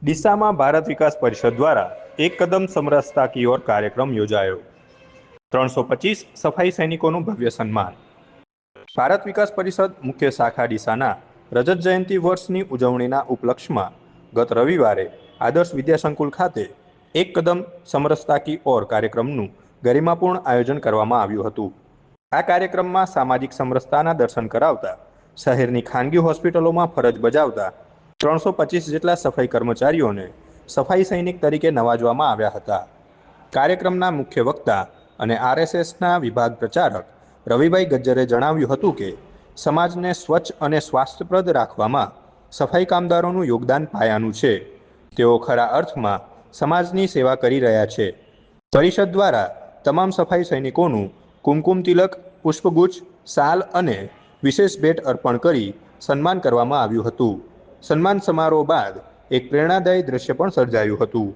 ડીસામાં ભારત વિકાસ પરિષદ દ્વારા એક કદમ સમરસતા કી ઓર કાર્યક્રમ યોજાયો। 325 સફાઈ સૈનિકોનું ભવ્ય સન્માન। ભારત વિકાસ પરિષદ મુખ્ય શાખા ડીસાના રજત જયંતિ વર્ષની ઉજવણીના ઉપલક્ષમાં ગત રવિવારે આદર્શ વિદ્યાસંકુલ ખાતે એક કદમ સમરસતા કી ઓર કાર્યક્રમનું ગરિમાપૂર્ણ આયોજન કરવામાં આવ્યું હતું। આ કાર્યક્રમમાં સામાજિક સમરસતાના દર્શન કરાવતા શહેરની ખાનગી હોસ્પિટલોમાં ફરજ બજાવતા 325 જેટલા સફાઈ કર્મચારીઓને સફાઈ સૈનિક તરીકે નવાજવામાં આવ્યા હતા। કાર્યક્રમના મુખ્ય વક્તા અને આરએસએસના વિભાગ પ્રચારક રવિભાઈ ગજ્જરે જણાવ્યું હતું કે સમાજને સ્વચ્છ અને સ્વાસ્થ્યપ્રદ રાખવામાં સફાઈ કામદારોનું યોગદાન પાયાનું છે। તેઓ ખરા અર્થમાં સમાજની સેવા કરી રહ્યા છે। પરિષદ દ્વારા તમામ સફાઈ સૈનિકોનું કુમકુમ તિલક, પુષ્પગુચ્છ, શાલ અને વિશેષ ભેટ અર્પણ કરી સન્માન કરવામાં આવ્યું હતું। સન્માન સમારોહ બાદ એક પ્રેરણાદાયી દ્રશ્ય પણ સર્જાયું હતું।